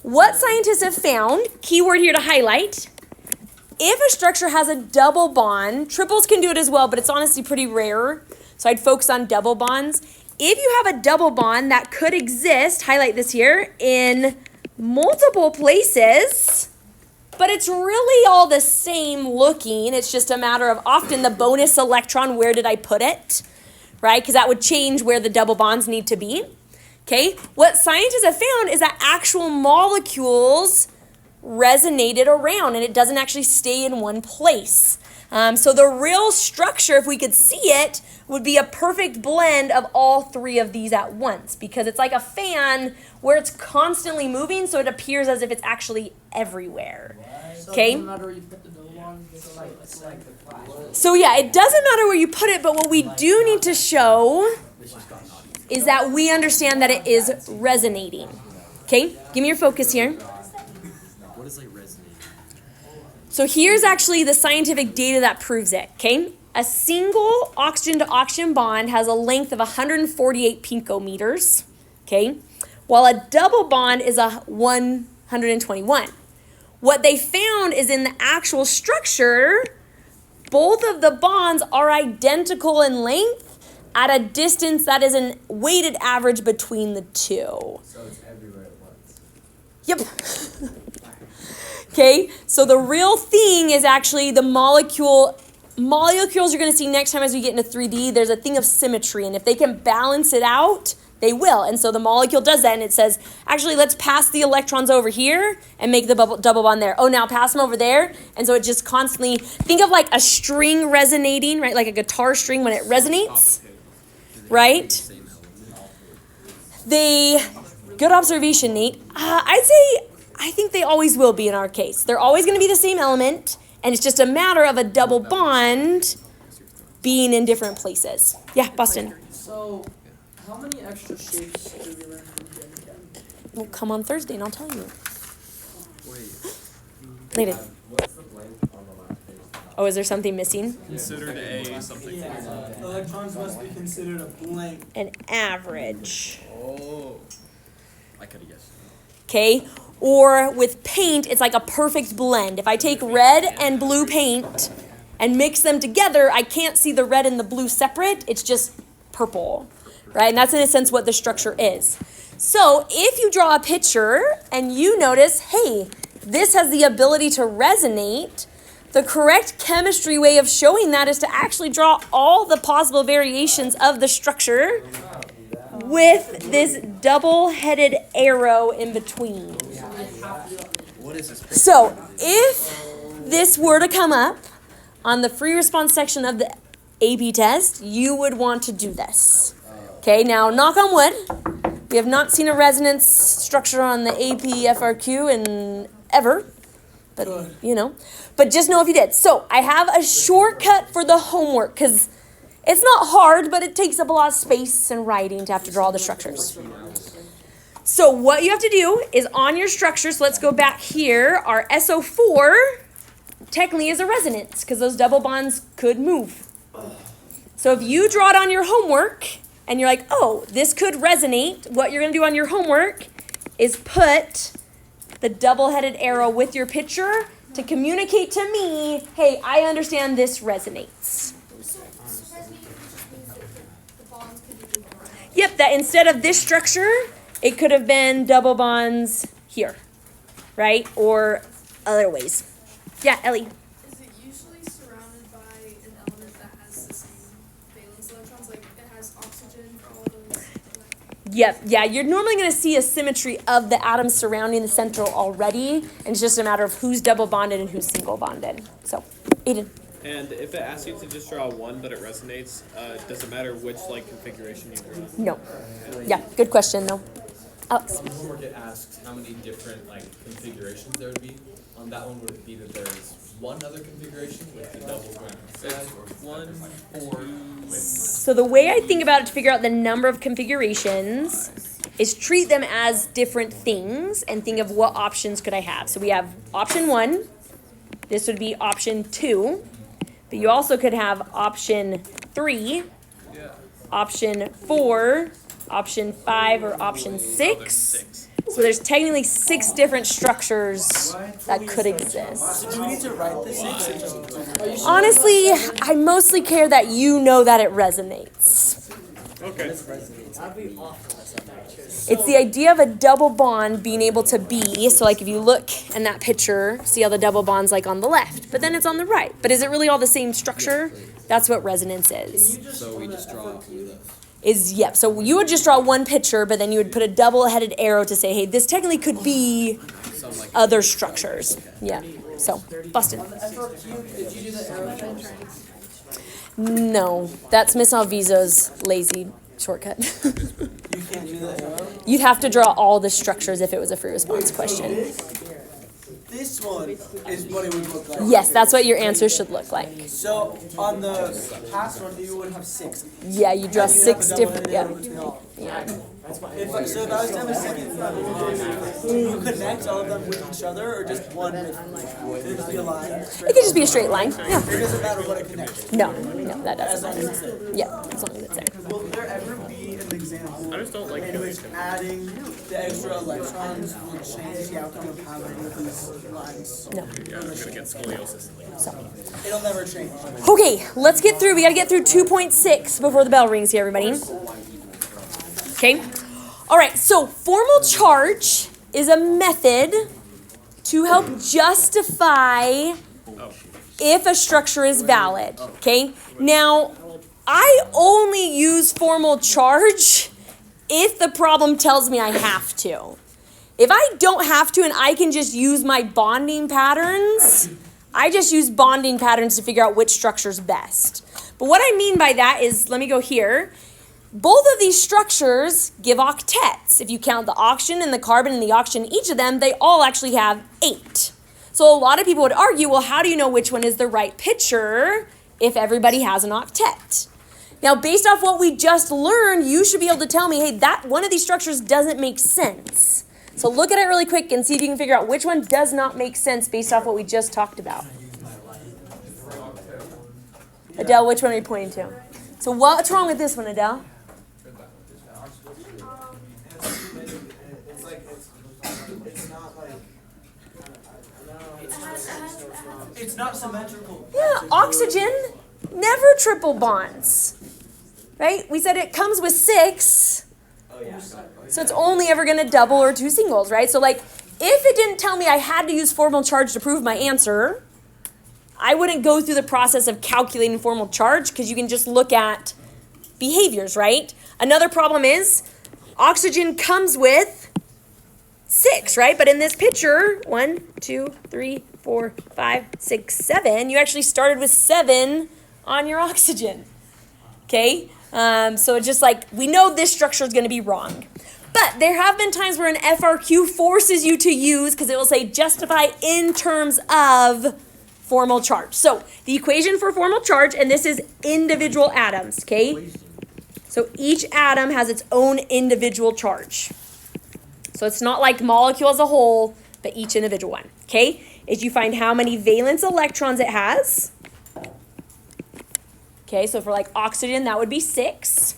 What scientists have found, keyword here to highlight, if a structure has a double bond, triples can do it as well, but it's honestly pretty rare, so I'd focus on double bonds. If you have a double bond that could exist, highlight this here, in multiple places, but it's really all the same looking. It's just a matter of often the bonus electron, where did I put it, right? Because that would change where the double bonds need to be, okay? What scientists have found is that actual molecules resonated around and it doesn't actually stay in one place. So the real structure, if we could see it, would be a perfect blend of all three of these at once because it's like a fan where it's constantly moving, so it appears as if it's actually everywhere. Okay? So it doesn't matter where you put the double on, So yeah, it doesn't matter where you put it, but what we do need to show is that we understand that it is resonating. Okay? Give me your focus here. What is resonating? So here's actually the scientific data that proves it, okay? A single oxygen to oxygen bond has a length of 148 picometers, okay? While a double bond is 121. What they found is in the actual structure, both of the bonds are identical in length at a distance that is a weighted average between the two. So it's everywhere at once. Yep. Okay, so the real thing is actually the molecules you're going to see next time as we get into 3D, there's a thing of symmetry, and if they can balance it out, they will. And so the molecule does that, and it says, actually, let's pass the electrons over here and make the double bond there. Oh, now pass them over there. And so it just constantly, think of a string resonating, right? Like a guitar string when it resonates, right? Good observation, Nate. I think they always will be in our case. They're always going to be the same element, and it's just a matter of a double bond being in different places. Yeah, Boston. So, how many extra shapes do we learn from Chem Chem? Well, come on Thursday and I'll tell you. Wait. Later. What's the blank on the last page? Oh, is there something missing? Considered a something. Electrons must be considered a blank. An average. Oh. I could have guessed. Okay? Or with paint, it's like a perfect blend. If I take red and blue paint and mix them together, I can't see the red and the blue separate. It's just purple, right? And that's in a sense what the structure is. So if you draw a picture and you notice, hey, this has the ability to resonate, the correct chemistry way of showing that is to actually draw all the possible variations of the structure with this double-headed arrow in between. What is this? So if this were to come up on the free response section of the AP test, you would want to do this. Okay, now knock on wood. We have not seen a resonance structure on the AP FRQ in ever. But, you know. But just know if you did. So I have a shortcut for the homework because it's not hard, but it takes up a lot of space and writing to have to draw the structures. So what you have to do is on your structure, so let's go back here, our SO4 technically is a resonance because those double bonds could move. So if you draw it on your homework and you're like, oh, this could resonate, what you're going to do on your homework is put the double-headed arrow with your picture to communicate to me, hey, I understand this resonates. Yep, that instead of this structure, it could have been double bonds here, right? Or other ways. Yeah, Ellie. Is it usually surrounded by an element that has the same valence electrons? Like it has oxygen for all those? Yep, yeah, you're normally going to see a symmetry of the atoms surrounding the central already, and it's just a matter of who's double bonded and who's single bonded. So, Aiden. And if it asks you to just draw one, but it resonates, does it matter which like configuration you draw? No. Yeah, good question, though. Alex. Homework it asks how many different like configurations there would be. On that one, would it be that there's one other configuration with the double going on the side, or one, four? So the way I think about it to figure out the number of configurations is treat them as different things and think of what options could I have. So we have option 1. This would be option 2. But you also could have option 3, option 4, option 5, or option 6. So there's technically 6 different structures that could exist. Do we need to write the 6? Honestly, I mostly care that you know that it resonates. Okay. It's the idea of a double bond being able to be, so like if you look in that picture, see how the double bond's like on the left, but then it's on the right. But is it really all the same structure? That's what resonance is. So we just draw Yep, so you would just draw one picture, but then you would put a double-headed arrow to say, hey, this technically could be other structures. Yeah, so, Boston. Did you do the arrow thing? No, that's Miss Alviso's lazy shortcut. You can't do the arrow? You'd have to draw all the structures if it was a free response question. This one is what it would look like. Yes, that's what your answer should look like. So on the past one, you would have 6. Yeah, you draw 6 different, yeah. If I was to have a second level, you connect all of them with each other, or just one with, it'd just be a line? It could just be a straight line, yeah. It doesn't matter what it connects. No, that As doesn't long as matter. it's there. Yeah, as long as it's there. Will there ever be an example I just don't like in which adding the extra electrons will change the outcome of how many of these lines? No. Yeah, I'm gonna get scoliosis. It'll never change. Okay, let's get through. We gotta get through 2.6 before the bell rings here, everybody. Okay? All right, so formal charge is a method to help justify if a structure is valid. Okay? Now, I only use formal charge if the problem tells me I have to. If I don't have to and I can just use my bonding patterns, I just use bonding patterns to figure out which structure's best. But what I mean by that is, let me go here. Both of these structures give octets. If you count the oxygen and the carbon and the oxygen in each of them, they all actually have 8. So a lot of people would argue, well, how do you know which one is the right picture if everybody has an octet? Now, based off what we just learned, you should be able to tell me, hey, that one of these structures doesn't make sense. So look at it really quick and see if you can figure out which one does not make sense based off what we just talked about. Adele, which one are you pointing to? So what's wrong with this one, Adele? It's not like, It has It's not symmetrical. Yeah, oxygen, never triple bonds. Right? We said it comes with 6. Oh yeah. So it's only ever going to double or 2 singles, right? So like, if it didn't tell me I had to use formal charge to prove my answer, I wouldn't go through the process of calculating formal charge because you can just look at behaviors, right? Another problem is oxygen comes with 6, right? But in this picture, 1, 2, 3, 4, 5, 6, 7, you actually started with 7 on your oxygen, okay? So it's just like, we know this structure is going to be wrong. But there have been times where an FRQ forces you to use, because it will say justify in terms of formal charge. So the equation for formal charge, and this is individual atoms, okay? So each atom has its own individual charge. So it's not like molecule as a whole, but each individual one, okay? Is you find how many valence electrons it has. Okay, so for like oxygen, that would be 6.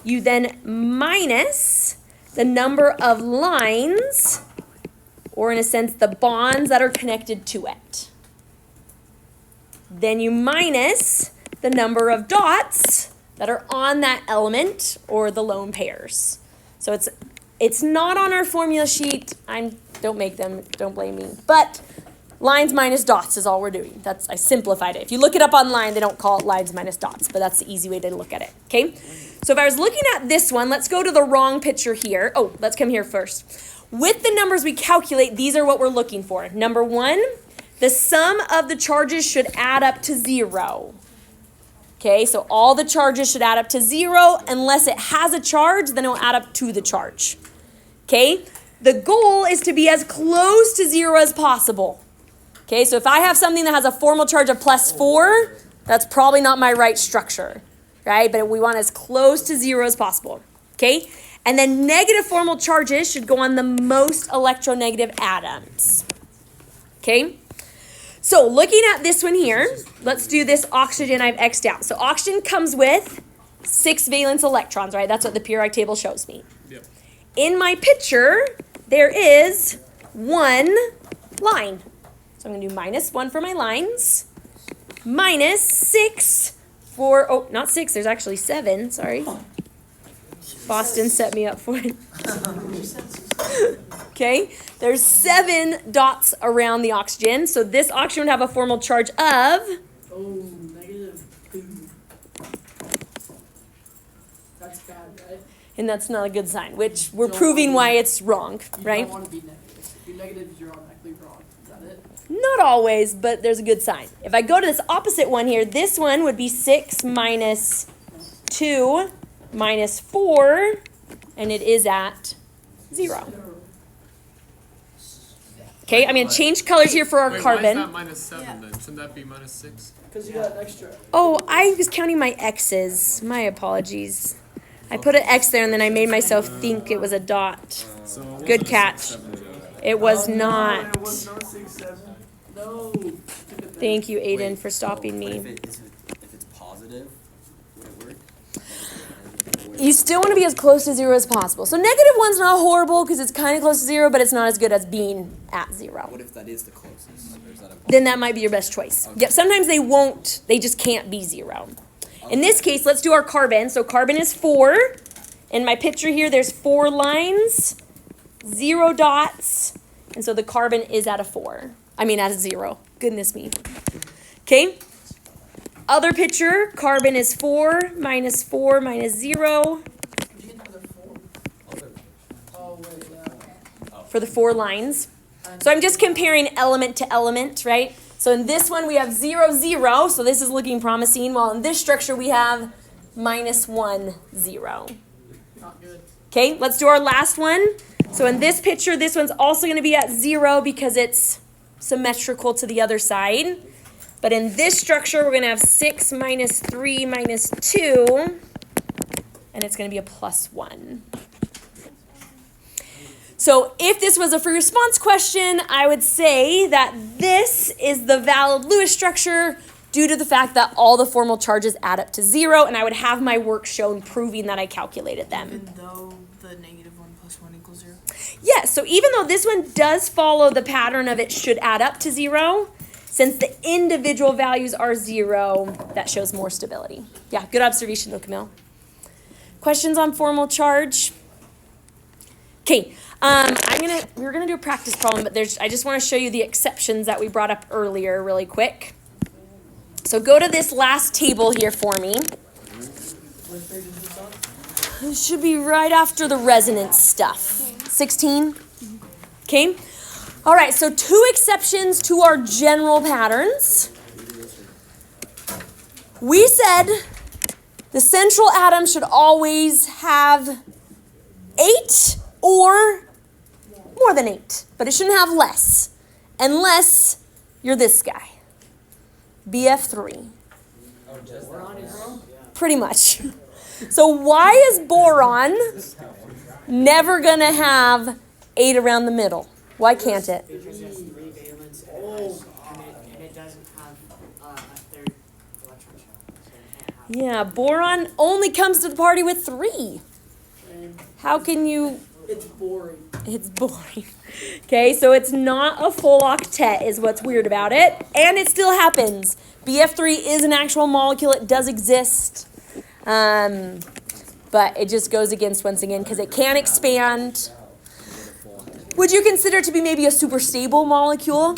You then minus the number of lines, or in a sense, the bonds that are connected to it. Then you minus the number of dots that are on that element, or the lone pairs. So it's not on our formula sheet. Don't make them, don't blame me. But lines minus dots is all we're doing. I simplified it. If you look it up online, they don't call it lines minus dots, but that's the easy way to look at it, okay? So if I was looking at this one, let's go to the wrong picture here. Oh, let's come here first. With the numbers we calculate, these are what we're looking for. Number 1, the sum of the charges should add up to 0. Okay, so all the charges should add up to 0. Unless it has a charge, then it will add up to the charge. Okay, the goal is to be as close to 0 as possible. Okay, so if I have something that has a formal charge of +4, that's probably not my right structure, right? But we want as close to 0 as possible, okay? And then negative formal charges should go on the most electronegative atoms, okay? So looking at this one here, let's do this oxygen I've X'd out. So oxygen comes with 6 valence electrons, right? That's what the periodic table shows me. Yep. In my picture, there is 1 line. So I'm going to do -1 for my lines, minus 6 for, oh, not 6, there's actually 7, sorry. Boston set me up for it. Okay, there's 7 dots around the oxygen. So this oxygen would have a formal charge of, -2. That's bad, right? and that's not a good sign, which we're proving why it's wrong, right? You don't want to be negative. If you're negative, you're automatically wrong. Is that it? Not always, but there's a good sign. If I go to this opposite one here, this one would be 6 minus 2 minus 4, and it is at 0. Okay, I'm going to change colors here for our Wait, carbon. why is that -7 then? Shouldn't that be -6? Because you got an extra. Oh, I was counting my X's. My apologies. I put an X there and then I made myself think it was a dot. So it Good wasn't a catch. 6-7 joke. It was No, not. it was no 6, 7. No. Thank you, Aiden, Wait, for stopping but me. if it's positive, would it work? You still want to be as close to 0 as possible. So -1's not horrible because it's kind of close to 0, but it's not as good as being at 0. What if that is the closest? Or is that Then that might be your best choice. Okay. Yep, sometimes they just can't be 0. In this case, let's do our carbon. So carbon is 4. In my picture here, there's 4 lines, 0 dots, and so the carbon is at a 4. I mean, at a 0. Goodness me. Okay. Other picture, carbon is 4 minus 4 minus 0 Did you get another 4? Oh, wait, yeah. for the 4 lines. So I'm just comparing element to element, right? So in this one, we have 0, 0, so this is looking promising, while in this structure, we have -1, 0. Not good. Okay, let's do our last one. So in this picture, this one's also going to be at 0 because it's symmetrical to the other side. But in this structure, we're going to have 6 minus 3 minus 2, and it's going to be a +1. So if this was a free response question, I would say that this is the valid Lewis structure due to the fact that all the formal charges add up to 0, and I would have my work shown proving that I calculated them. Even though the -1 plus 1 equals 0? Yes, so even though this one does follow the pattern of it should add up to 0, since the individual values are 0, that shows more stability. Yeah, good observation though, Camille. Questions on formal charge? Okay, we're gonna do a practice problem, but I just want to show you the exceptions that we brought up earlier really quick. So go to this last table here for me. It should be right after the resonance stuff. 16? Okay. All right, so 2 exceptions to our general patterns. We said the central atom should always have 8 or more than 8, but it shouldn't have less, unless you're this guy, BF3. Pretty much. So why is boron never going to have 8 around the middle? Why can't it? Because it's 3 valence and it doesn't have a third electron shell. So it can't have Yeah, boron only comes to the party with 3. How can you... It's boring. It's boring. Okay, so it's not a full octet is what's weird about it. And it still happens. BF3 is an actual molecule. It does exist. But it just goes against once again because it can expand. Would you consider it to be maybe a super stable molecule?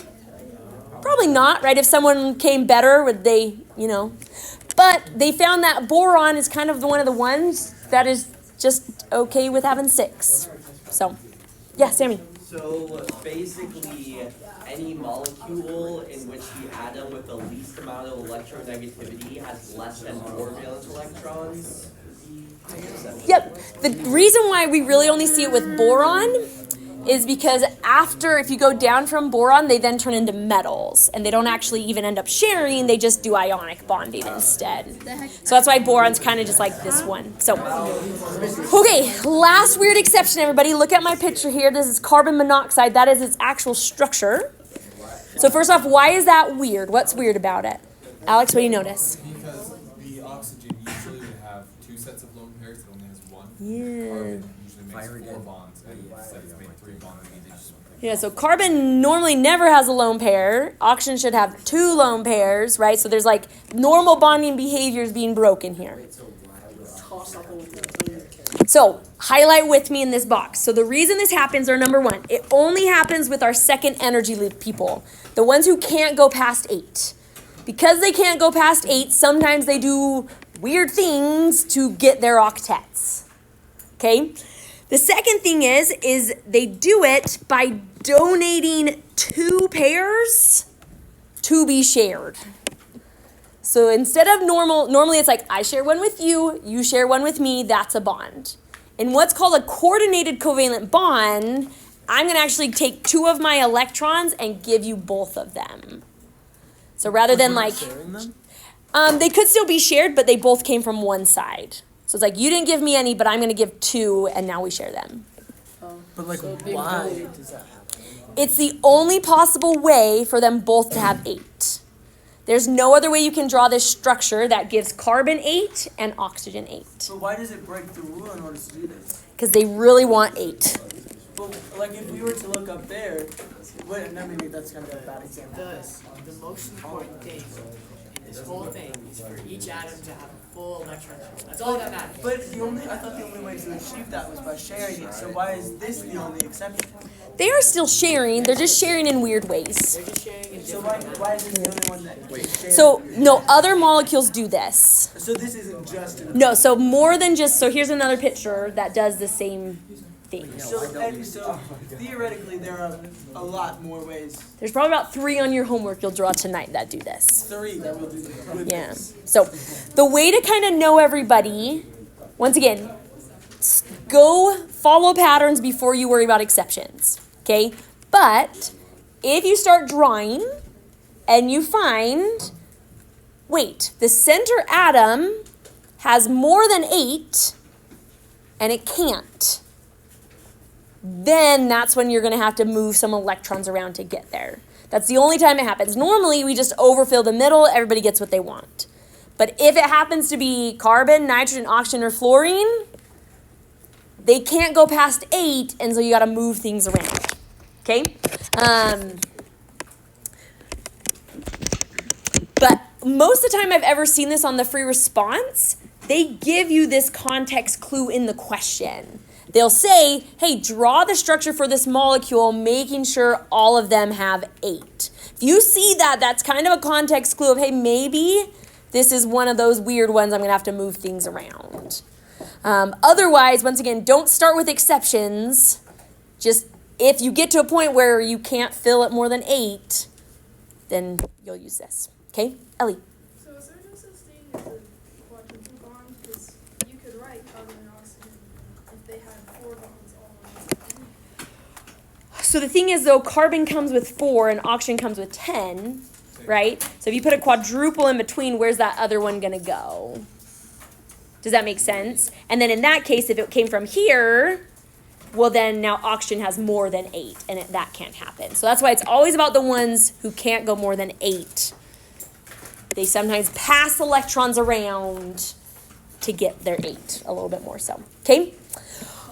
Probably not, right? If someone came better, would they, But they found that boron is kind of one of the ones that is just okay with having 6. So, yeah, Sammy. So basically, any molecule in which the atom with the least amount of electronegativity has less than 4 valence electrons. Yep. The reason why we really only see it with boron is because if you go down from boron, they then turn into metals. And they don't actually even end up sharing, they just do ionic bonding instead. So that's why boron's kind of just like this one. So, okay, last weird exception, everybody. Look at my picture here. This is carbon monoxide. That is its actual structure. So first off, why is that weird? What's weird about it? Alex, what do you notice? Because the oxygen usually would have 2 sets of lone pairs, it only has 1. Yeah. Carbon usually makes 4 bonds, and instead it's made 3 bonds, and they just Yeah, so carbon normally never has a lone pair. Oxygen should have 2 lone pairs, right? So there's like normal bonding behaviors being broken here. So highlight with me in this box. So the reason this happens are number 1, it only happens with our second energy loop people, the ones who can't go past 8. Because they can't go past 8, sometimes they do weird things to get their octets. Okay? The second thing is they do it by donating 2 pairs to be shared. So instead of normally it's like I share one with you, you share one with me, that's a bond. In what's called a coordinated covalent bond, I'm going to actually take 2 of my electrons and give you both of them. So rather than like, they could still be shared, but they both came from one side. So it's like, you didn't give me any, but I'm going to give 2, and now we share them. But like, why does that happen? It's the only possible way for them both to have 8. There's no other way you can draw this structure that gives carbon 8 and oxygen 8. But why does it break the rule in order to do this? Because they really want 8. Well, like if we were to look up there, maybe that's kind of a bad example. the most important thing in this whole thing is for each atom to have a full electron shell. That's all that matters. But I thought the only way to achieve that was by sharing it. So why is this the only exception? They are still sharing. They're just sharing in weird ways. They're just sharing in So different why is this the only one that shares? So, no, other molecules do this. So this isn't just an No, so more than just, so here's another picture that does the same thing. So theoretically, there are a lot more ways. There's probably about 3 on your homework you'll draw tonight that do this. 3 that will do this. Yeah. So the way to kind of know everybody, once again, go follow patterns before you worry about exceptions. Okay? But if you start drawing and you find, wait, the center atom has more than 8 and it can't, then that's when you're going to have to move some electrons around to get there. That's the only time it happens. Normally, we just overfill the middle, everybody gets what they want. But if it happens to be carbon, nitrogen, oxygen, or fluorine, they can't go past 8, and so you got to move things around. Okay? But most of the time I've ever seen this on the free response, they give you this context clue in the question. They'll say, hey, draw the structure for this molecule, making sure all of them have 8. If you see that, that's kind of a context clue of, hey, maybe this is one of those weird ones I'm going to have to move things around. Otherwise, once again, don't start with exceptions. Just if you get to a point where you can't fill it more than 8, then you'll use this. Okay, Ellie? So is there no such thing as a quadruple bond? Because you could write carbon and oxygen if they had 4 bonds all on one side. So the thing is, though, carbon comes with 4 and oxygen comes with 10, right? So if you put a quadruple in between, where's that other one going to go? Does that make sense? And then in that case, if it came from here, well, then now oxygen has more than 8, and that can't happen. So that's why it's always about the ones who can't go more than 8. They sometimes pass electrons around to get their 8, a little bit more so. Okay?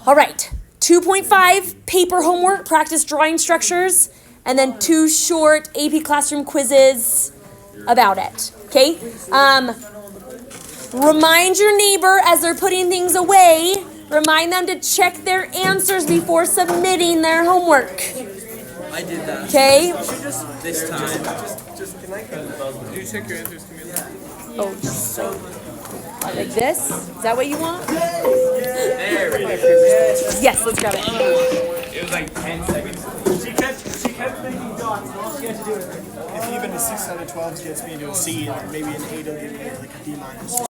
All right. 2.5, paper homework, practice drawing structures, and then 2 short AP Classroom quizzes about it. Okay? Remind your neighbor as they're putting things away, remind them to check their answers before submitting their homework. I did that. Okay? This time. Did you check your answers to me? Oh, just so like this? Is that what you want? There we go. Yes, let's grab it. It was like 10 seconds. She kept making dots, and all she had to do is, if even a 6 out of 12 gets me into a C, and maybe an 8 will get me like a D minus.